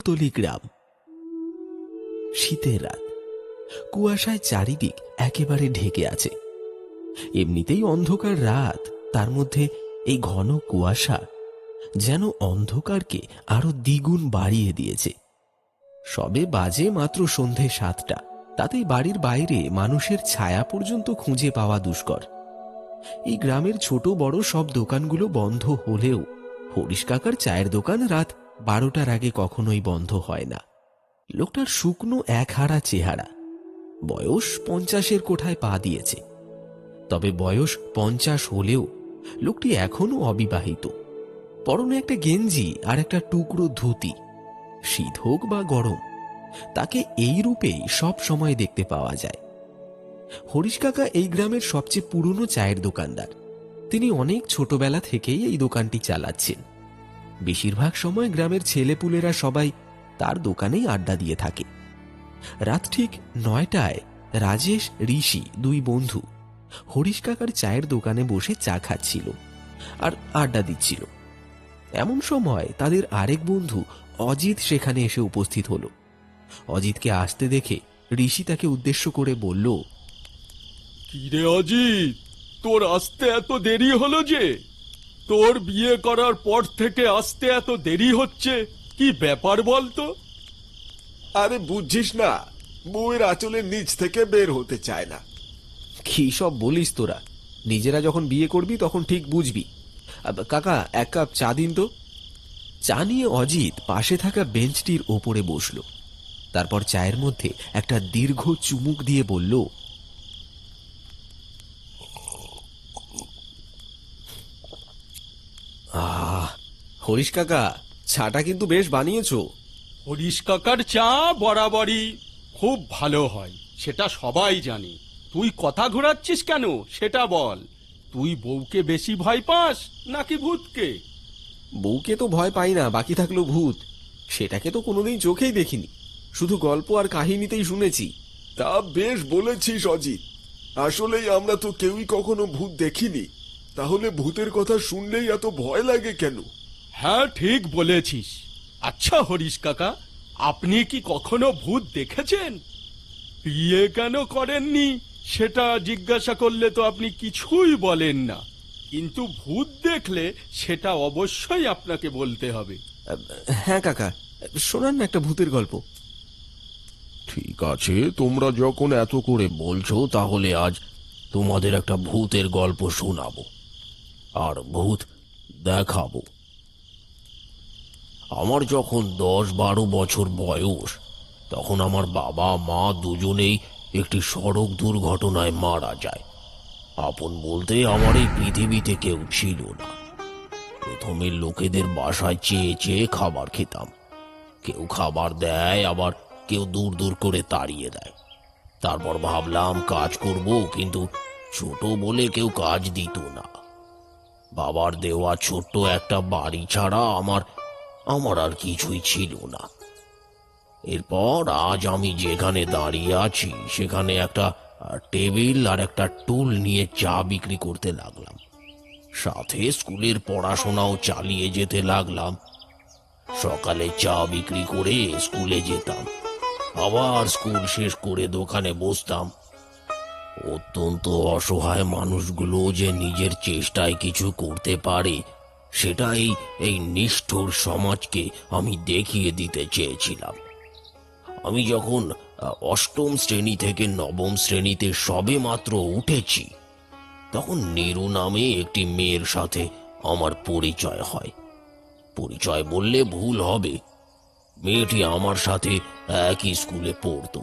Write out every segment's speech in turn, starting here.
কুমোরতলি গ্রাম। শীতের রাত, কুয়াশায় চারিদিক একেবারে ঢেকে আছে। এমনিতেই অন্ধকার রাত, তার মধ্যে এই ঘন কুয়াশা যেন অন্ধকারকে আরো দ্বিগুণ বাড়িয়ে দিয়েছে। সবে বাজে মাত্র সন্ধে 7টা, তাতেই বাড়ির বাইরে মানুষের ছায়া পর্যন্ত খুঁজে পাওয়া দুষ্কর। এই গ্রামের ছোট বড় সব দোকানগুলো বন্ধ হলেও হরিশ কাকার চায়ের দোকান রাত 12টার আগে কখনোই বন্ধ হয় না। লোকটার শুকনো একহারা চেহারা, বয়স 50-এর কোঠায় পা দিয়েছে। তবে বয়স 50 হলেও লোকটি এখনো অবিবাহিত। পরনে একটা গেঞ্জি আর একটা টুকরো ধুতি। শীত হোক বা গরম, তাকে এই রূপেই সব সময় দেখতে পাওয়া যায়। হরিশ কাকা এই গ্রামের সবচেয়ে পুরনো চায়ের দোকানদার। তিনি অনেক ছোটবেলা থেকেই এই দোকানটি চালাচ্ছেন। বেশিরভাগ সময় গ্রামের ছেলেপুলেরা সবাই তার দোকানেই আড্ডা দিয়ে থাকে। রাত ঠিক 9টায় রাজেশ, ঋষি দুই বন্ধু হরিশ কাকার চায়ের দোকানে বসে চা খাচ্ছিল আর আড্ডা দিচ্ছিল। এমন সময় তাদের আরেক বন্ধু অজিত সেখানে এসে উপস্থিত হলো। অজিতকে আসতে দেখে ঋষি তাকে উদ্দেশ্য করে বলল, কিরে অজিত, তোর আসতে এত দেরি হলো যে? তোর বিয়ে করার পর থেকে আসতে এত দেরি হচ্ছে, কি ব্যাপার বলতো? আরে বুঝছিস না, বউয়ের আঁচলের নিচ থেকে বের হতে চায় না। কি সব বলিস তোরা? নিজেরা যখন বিয়ে করবি তখন ঠিক বুঝবি। কাকা, এক কাপ চা দিন তো। চা নিয়ে অজিত পাশে থাকা বেঞ্চটির ওপরে বসল। তারপর চায়ের মধ্যে একটা দীর্ঘ চুমুক দিয়ে বলল, হরিশ কাকা, চাটা কিন্তু বেশ বানিয়েছো। হরিশ কাকার চা বরাবরই খুব ভালো হয়, সেটা সবাই জানে। তুই কথা ঘোরাচ্ছিস কেন সেটা বল। তুই বউকে বেশি ভয় পাস নাকি ভূতকে? বউকে তো ভয় পাই না, বাকি থাকলো ভূত। সেটাকে তো কোনোদিন চোখেই দেখিনি, শুধু গল্প আর কাহিনীতেই শুনেছি। তা বেশ বলেছিস অজিত, আসলেই আমরা তো কেউই কখনো ভূত দেখিনি, তাহলে ভূতের কথা শুনলেই এত ভয় লাগে কেন? হ্যাঁ, ঠিক বলেছিস। আচ্ছা হরিশ কাকা, আপনি কি কখনো ভূত দেখেছেন? বিয়ে কেন করেননি সেটা জিজ্ঞাসা করলে তো আপনি কিছুই বলেন না, কিন্তু ভূত দেখলে সেটা অবশ্যই আপনাকে বলতে হবে। হ্যাঁ কাকা, শোনান না একটা ভূতের গল্প। ঠিক আছে, তোমরা যখন এত করে বলছো তাহলে আজ তোমাদের একটা ভূতের গল্প শোনাবো আর ভূত দেখাবো। আমার যখন 10-12 বছর বয়স, তখন আমার বাবা মা দুজনেই একটি সড়ক দুর্ঘটনায় মারা যায়। আপন বলতে আমার এই পৃথিবীতে কেউ ছিল না। প্রথমে লোকেদের বাসায় চেয়ে চেয়ে খাবার খেতাম। কেউ খাবার দেয়, আবার কেউ দূর দূর করে তাড়িয়ে দেয়। তারপর ভাবলাম কাজ করব, কিন্তু ছোট বলে কেউ কাজ দিত না। বাবার দেওয়া ছোট্ট একটা বাড়ি ছাড়া আমার আমার আর কিছুই ছিল না। এরপর আজ আমি যেখানে দাঁড়িয়ে আছি সেখানে একটা টেবিল আর একটা টুল নিয়ে চা বিক্রি করতে লাগলাম। সাথে স্কুলের পড়াশোনাও চালিয়ে যেতে লাগলাম। সকালে চা বিক্রি করে স্কুলে যেতাম, আবার স্কুল শেষ করে দোকানে বসতাম। অত্যন্ত অসহায় মানুষগুলো যে নিজের চেষ্টায় কিছু করতে পারে, সেটা এই নিষ্ঠুর সমাজকে আমি দেখিয়ে দিতে চেয়েছিলাম। আমি যখন অষ্টম শ্রেণী থেকে নবম শ্রেণীতে সবে মাত্র উঠেছি, তখন নীরু নামে একটি মেয়ের সাথে আমার পরিচয় হয়। পরিচয় বললে ভুল হবে, মেয়েটি আমার সাথে একই স্কুলে পড়তো।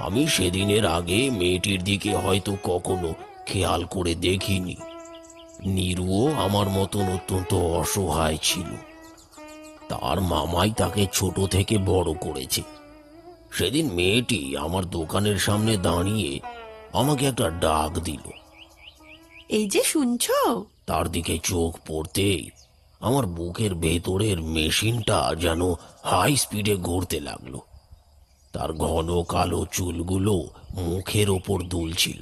আমি সেদিনের আগে মেয়েটির দিকে হয়তো কখনো খেয়াল করে দেখিনি। নীরুও আমার মতন অত্যন্ত অসহায় ছিল। তার মামাই তাকে ছোট থেকে বড় করেছে। সেদিন মেয়েটি আমার দোকানের সামনে দাঁড়িয়ে আমাকে একটা ডাক দিল। এই যে শুনছো? তার দিকে চোখ পড়তেই আমার বুকের ভেতরের মেশিনটা যেন হাই স্পিডে ঘুরতে লাগলো। তার ঘন কালো চুলগুলো মুখের ওপর দুলছিল,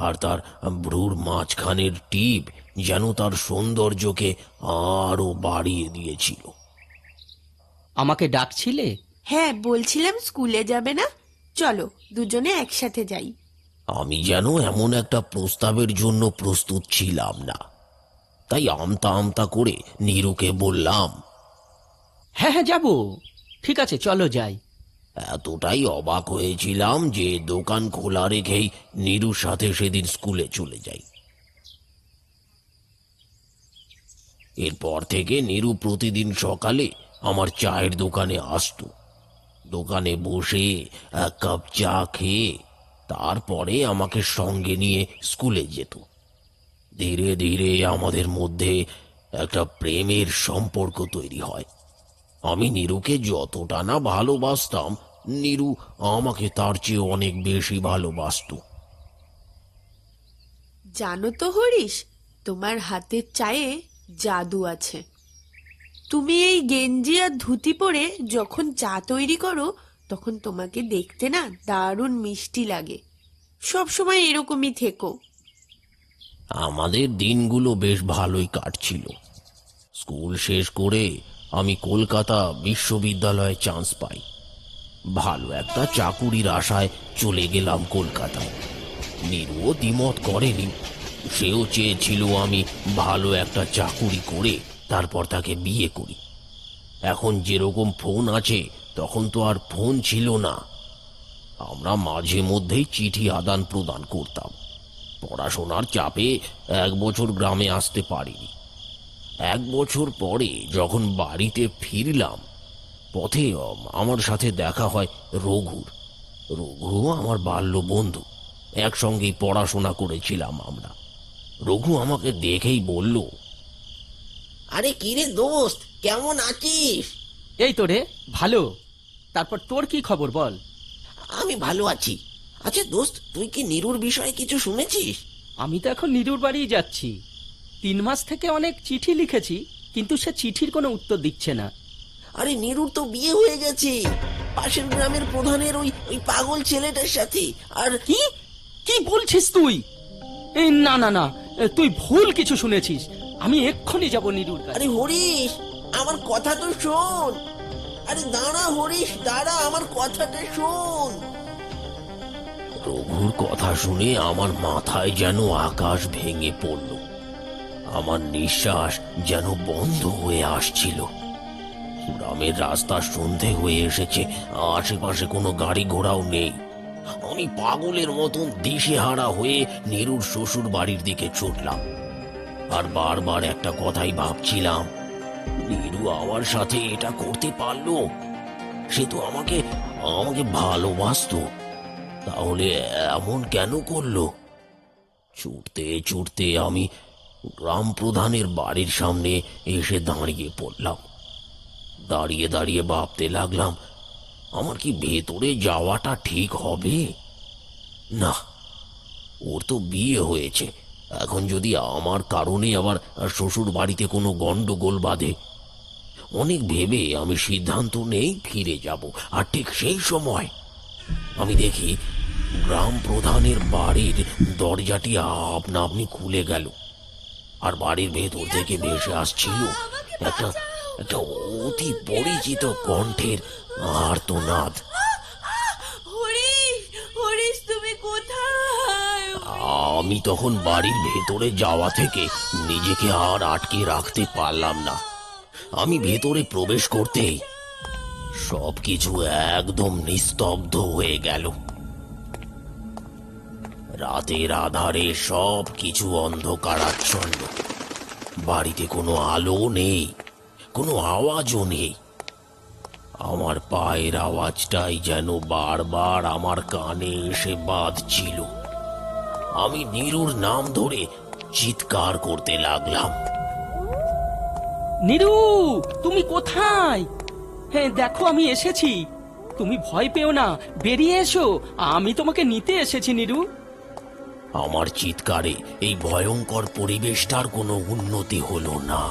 আর তার ভ্রুর মাঝখানের টিপ যেন তার সৌন্দর্যকে আরো বাড়িয়ে দিয়েছিল। আমাকে ডাকছিলে? হ্যাঁ, বলছিলাম স্কুলে যাবে না? চলো দুজনে একসাথে যাই। আমি যেন এমন একটা প্রস্তাবের জন্য প্রস্তুত ছিলাম না, তাই আমতা আমতা করে নীরুকে বললাম। হ্যাঁ হ্যাঁ, যাবো। ঠিক আছে, চলো যাই। এতটাই অবাক হয়েছিলাম যে দোকান খোলা রেখেই নীরুর সাথে সেদিন স্কুলে চলে যাই। এরপর থেকে নীরু প্রতিদিন সকালে আমার চায়ের দোকানে আসতো। দোকানে বসে এক কাপ চা খেয়ে তারপরে আমাকে সঙ্গে নিয়ে স্কুলে যেত। ধীরে ধীরে আমাদের মধ্যে একটা প্রেমের সম্পর্ক তৈরি হয়। আমি নীরুকে যতটা না ভালোবাসতাম, নীরু আমাকে তার চেয়ে অনেক বেশি ভালোবাসতো। জানো তো হরিশ, তোমার হাতের চায়ে জাদু আছে। তুমি এই গেঞ্জি আর ধুতি পরে যখন চা তৈরি করো, তখন তোমাকে দেখতে না দারুণ মিষ্টি লাগে। সব সময় এরকমই থেকো। আমাদের দিনগুলো বেশ ভালোই কাটছিল। স্কুল শেষ করে আমি কলকাতা বিশ্ববিদ্যালয়ে চান্স পাই। ভালো একটা চাকুরির আশায় চলে গেলাম কলকাতায়। নীরুও দ্বিমত করেনি, সেও চেয়েছিল আমি ভালো একটা চাকুরি করে তারপর তাকে বিয়ে করি। এখন যেরকম ফোন আছে, তখন তো আর ফোন ছিল না। আমরা মাঝে মধ্যেই চিঠি আদান প্রদান করতাম। পড়াশোনার চাপে 1 বছর গ্রামে আসতে পারিনি। 1 বছর পরে যখন বাড়িতে ফিরলাম, পথে আমার সাথে দেখা হয় রঘুর। রঘু আমার বাল্য বন্ধু, একসঙ্গেই পড়াশোনা করেছিলাম আমরা। রঘু আমাকে দেখেই বলল, আরে কিরে দোস্ত, কেমন আছিস? এই তো রে, ভালো। তারপর তোর কি খবর বল? আমি ভালো আছি। আচ্ছা দোস্ত, তুই কি নীরুর বিষয়ে কিছু শুনেছিস? আমি তো এখন নীরুর বাড়ি যাচ্ছি। 3 মাস থেকে অনেক চিঠি লিখেছি, কিন্তু সে চিঠির কোনো উত্তর দিচ্ছে না। আরে নীরুর তো বিয়ে হয়ে গেছে পাশের গ্রামের প্রধানের ওই পাগল ছেলেটার সাথে। আর কি কি বলছিস তুই? এই না না না, তুই ভুল কিছু শুনেছিস। আমি এক্ষুনি যাব নীরুর কাছে। আরে হরিশ, আমার কথা তো শোন। আরে দাঁড়া হরিশ, দাঁড়া, আমার কথাটা শোন। রঘুর কথা শুনে আমার মাথায় যেন আকাশ ভেঙে পড়ল। আমার নিঃশ্বাস যেন বন্ধ হয়ে আসছিল। গ্রামের রাস্তা সন্ধে হয়ে এসেছে, আশেপাশে কোনো গাড়ি ঘোড়াও নেই। আমি পাগলের মতন দিশেহারা হয়ে নীরুর শ্বশুর বাড়ির দিকে ছুটলাম। আর বারবার একটা কথাই ভাবছিলাম, নীরু আমার সাথে এটা করতে পারলো? সে তো আমাকে ভালোবাসতো, তাহলে এমন কেন করলো? ছুটতে ছুটতে আমি গ্রাম প্রধানের বাড়ির সামনে এসে দাঁড়িয়ে পড়লাম। দাঁড়িয়ে দাঁড়িয়ে ভাবতে লাগলাম, আমার কি ভেতরে যাওয়াটা ঠিক হবে? না, ওর তো বিয়ে হয়েছে। এখন যদি আমার কারণে আবার শ্বশুর বাড়িতে কোনো গন্ডগোল বাঁধে। অনেক ভেবে আমি সিদ্ধান্ত নেই ফিরে যাব। আর ঠিক সেই সময় আমি দেখি গ্রাম প্রধানের বাড়ির দরজাটি আপনা আপনি খুলে গেল, আর বাড়ির ভেতর থেকে ভেসে আসছিল একটা একটা অতি পরিচিত কণ্ঠের আর্তনাদ। হরিশ, হরিশ, তুমি কোথায়? আমি তখন বাড়ির ভেতরে যাওয়া থেকে নিজেকে আর আটকে রাখতে পারলাম না। আমি ভেতরে প্রবেশ করতেই সবকিছু একদম নিস্তব্ধ হয়ে গেল। রাতের আধারে সবকিছু অন্ধকারাচ্ছন্ন। বাড়িতে কোনো আলো নেই, কোনো আওয়াজও নেই। আমার পায়ের আওয়াজটাই যেন বারবার আমার কানে এসে বাজছিল। আমি নীরুর নাম ধরে চিৎকার করতে লাগলাম। নীরু, তুমি কোথায়? হ্যাঁ, দেখো আমি এসেছি। তুমি ভয় পেও না, বেরিয়ে এসো, আমি তোমাকে নিতে এসেছি নীরু। আমার চিৎকারে এই ভয়ঙ্কর পরিবেশটার কোনো উন্নতি হলো না।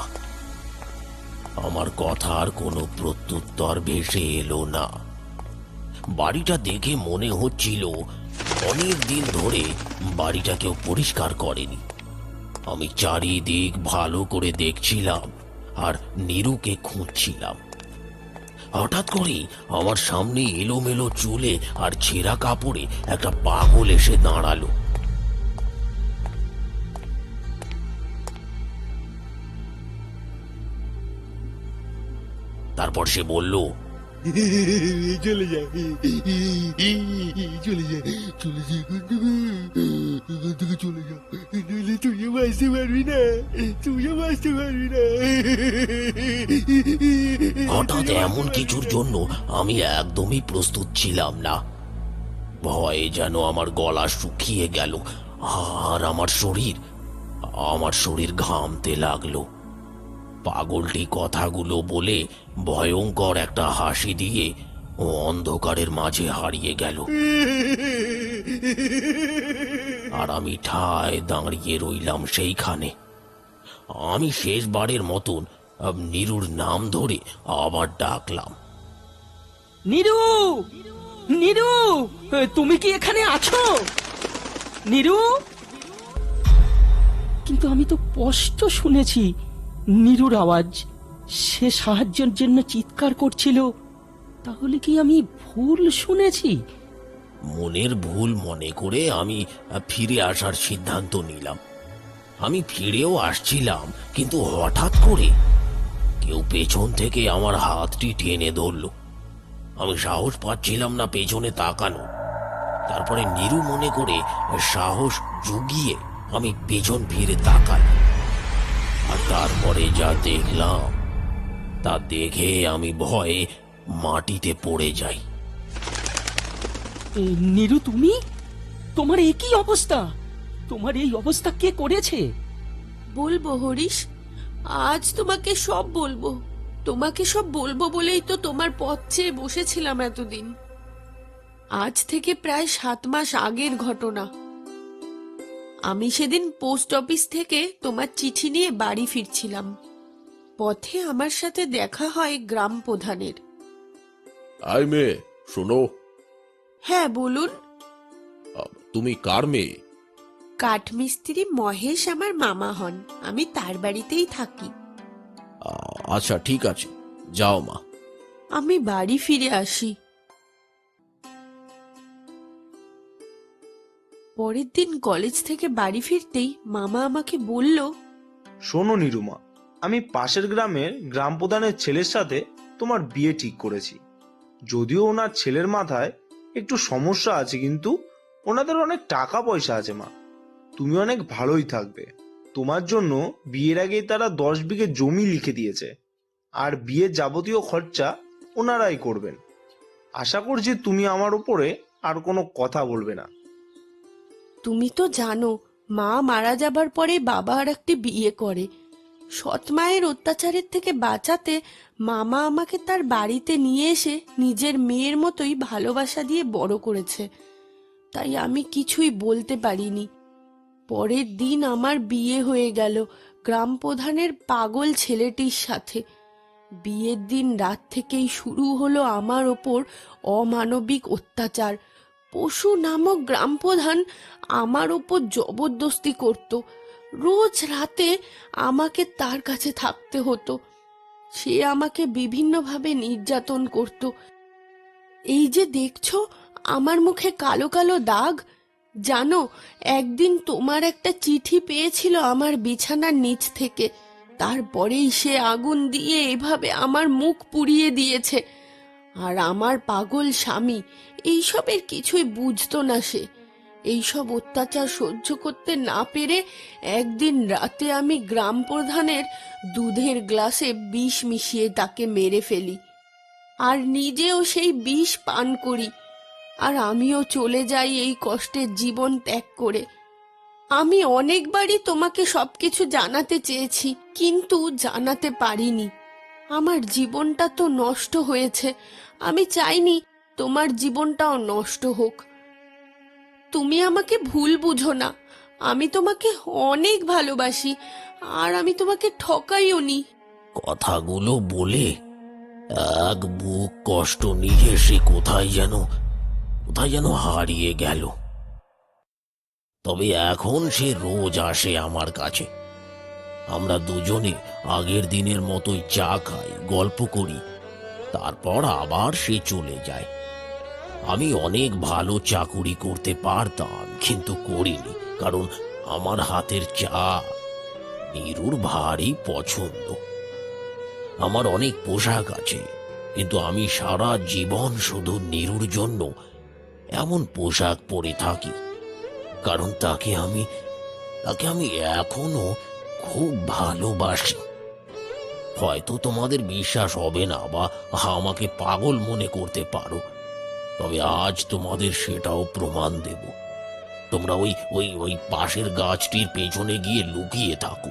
আমার কথার কোনো প্রত্যুত্তর ভেসে এলো না। বাড়িটা দেখে মনে হচ্ছিল অনেক দিন ধরে বাড়িটা কেউ পরিষ্কার করেনি। আমি চারিদিক ভালো করে দেখছিলাম আর নীরুকে খুঁজছিলাম। হঠাৎ করে আমার সামনে এলোমেলো চুলে আর ছেঁড়া কাপড়ে একটা পাগল এসে দাঁড়ালো। তারপর সে বলল, চলে যা, চলে যা, চলে যা, এখান থেকে চলে যা, নইলে তুইও বাঁচতে পারবি না, তুইও বাঁচতে পারবি না। হঠাৎ এমন কিছুর জন্য আমি একদমই প্রস্তুত ছিলাম না। ভয়ে যেন আমার গলা শুকিয়ে গেল আর আমার শরীর ঘামতে লাগলো। পাগলটি কথাগুলো বলে ভয়ঙ্কর একটা হাসি দিয়ে ও অন্ধকারের মাঝে হারিয়ে গেল। আর আমি ঠায় দাঁড়িয়ে রইলাম সেইখানে। আমি শেষবারের মতন নীরুর নাম ধরে আবার ডাকলাম। নীরু, নীরু, তুমি কি এখানে আছো? নীরু, কিন্তু আমি তো স্পষ্ট শুনেছি নীরুর আওয়াজ। সে সাহায্যের জন্য চিৎকার করছিল। তাহলে কি আমি ভুল শুনেছি? মনের ভুল মনে করে আমি ফিরে আসার সিদ্ধান্ত নিলাম। আমি ফিরেও আসছিলাম, কিন্তু হঠাৎ করে কেউ পেছন থেকে আমার হাতটি টেনে ধরল। আমি সাহস পাচ্ছিলাম না পেছনে তাকানো। তারপরে নীরু মনে করে সাহস জুগিয়ে আমি পেছন ফিরে তাকাই। আর তারপরে যা দেখলাম তা দেখে আমি ভয়ে মাটিতে পড়ে যাই। নীরু, তুমি? তোমার একই অবস্থা? তোমার এই অবস্থা কে করেছে? বলবো হরিশ, আজ তোমাকে সব বলবো। তোমাকে সব বলবো বলেই তো তোমার পথ চেয়ে বসেছিলাম এতদিন। আজ থেকে প্রায় 7 মাস আগের ঘটনা। আমি সেদিন পোস্ট অফিস থেকে তোমার চিঠি নিয়ে বাড়ি ফিরছিলাম। পথে আমার সাথে দেখা হয় গ্রাম প্রধানের। আই মেয়ে, শোনো। হ্যাঁ, বলুন। তুমি কার মেয়ে? কাঠমিস্ত্রি মহেশ আমার মামা হন। আমি তার বাড়িতেই থাকি। আচ্ছা, ঠিক আছে, যাও মা। আমি বাড়ি ফিরে আসি। পরের দিন কলেজ থেকে বাড়ি ফিরতেই মামা আমাকে বলল, শোনো নিরুমা, আমি পাশের গ্রামের গ্রাম প্রধানের ছেলের সাথে তোমার বিয়ে ঠিক করেছি। যদিও ওনার ছেলের মাথায় একটু সমস্যা আছে, কিন্তু ওনাদের অনেক টাকা পয়সা আছে মা। তুমি অনেক ভালোই থাকবে। তোমার জন্য বিয়ের আগেই তারা 10 বিঘে জমি লিখে দিয়েছে, আর বিয়ের যাবতীয় খরচা ওনারাই করবেন। আশা করছি তুমি আমার উপরে আর কোনো কথা বলবে না। তুমি তো জানো, মা মারা যাবার পরে বাবা আর একটি বিয়ে করে। সৎ মায়ের অত্যাচারের থেকে বাঁচাতে মামা আমাকে তার বাড়িতে নিয়ে এসে নিজের মেয়ের মতোই ভালোবাসা দিয়ে বড় করেছে। তাই আমি কিছুই বলতে পারিনি। পরের দিন আমার বিয়ে হয়ে গেল গ্রাম প্রধানের পাগল ছেলেটির সাথে। বিয়ের দিন রাত থেকেই শুরু হলো আমার ওপর অমানবিক অত্যাচার। পশু নামক গ্রাম প্রধান আমার ওপর জবরদস্তি করত। রোজ রাতে আমাকে তার কাছে থাকতে হতো। সে আমাকে বিভিন্নভাবে নির্যাতন করত। এই যে দেখছো আমার মুখে কালো কালো দাগ, জানো একদিন তোমার একটা চিঠি পেয়েছিল আমার বিছানার নিচ থেকে। তারপরেই সে আগুন দিয়ে এভাবে আমার মুখ পুড়িয়ে দিয়েছে। আর আমার পাগল স্বামী এইসবের কিছুই বুঝতো না। সে এইসব অত্যাচার সহ্য করতে না পেরে একদিন রাতে আমি গ্রাম প্রধানের দুধের গ্লাসে বিষ মিশিয়ে তাকে মেরে ফেলি, আর নিজেও সেই বিষ পান করি। আর আমিও চলে যাই এই কষ্টের জীবন ত্যাগ করে। আমি অনেকবারই তোমাকে সবকিছু জানাতে চেয়েছি, কিন্তু জানাতে পারিনি। আমার জীবনটা তো নষ্ট হয়েছে। আমি চাইনি তোমার জীবনটাও নষ্ট হোক। তুমি আমাকে ভুল বুঝো না। আমি তোমাকে অনেক ভালোবাসি, আর আমি তোমাকে ঠকাইও নি। কথাগুলো বলে এক বুক কষ্ট নিয়ে সে কোথায় যেন হারিয়ে গেল। তবে এখন সে রোজ আসে আমার কাছে। আমরা দুজনে আগের দিনের মতোই চা খাই, গল্প করি। তারপর আবার সে চলে যায়। আমি অনেক ভালো চাকুরি করতে পারতাম, কিন্তু করিনি, কারণ আমার হাতের চা নীরুর ভারী পছন্দ। আমার অনেক পোশাক আছে, কিন্তু আমি সারা জীবন শুধু নীরুর জন্য এমন পোশাক পরে থাকি, কারণ তাকে আমি এখনো খুব ভালোবাসি। হয়তো তোমাদের বিশ্বাস হবে না বা আমাকে পাগল মনে করতে পারো, তবে আজ তোমাদের সেটাও প্রমাণ দেব। তোমরা ওই ওই ওই পাশের গাছটির পেছনে গিয়ে লুকিয়ে থাকো।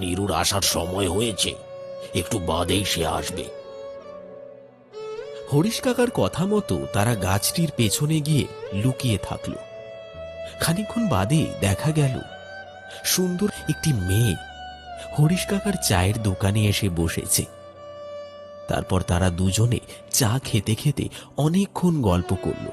নীরুর আসার সময় হয়েছে, একটু বাদেই সে আসবে। হরিশ কাকার কথা মতো তারা গাছটির পেছনে গিয়ে লুকিয়ে থাকল। খানিকক্ষণ বাদে দেখা গেল সুন্দর একটি মেয়ে হরিশ কাকার চায়ের দোকানে এসে বসেছে। তারপর তারা দুজনে চা খেতে খেতে অনেকক্ষণ গল্প করল।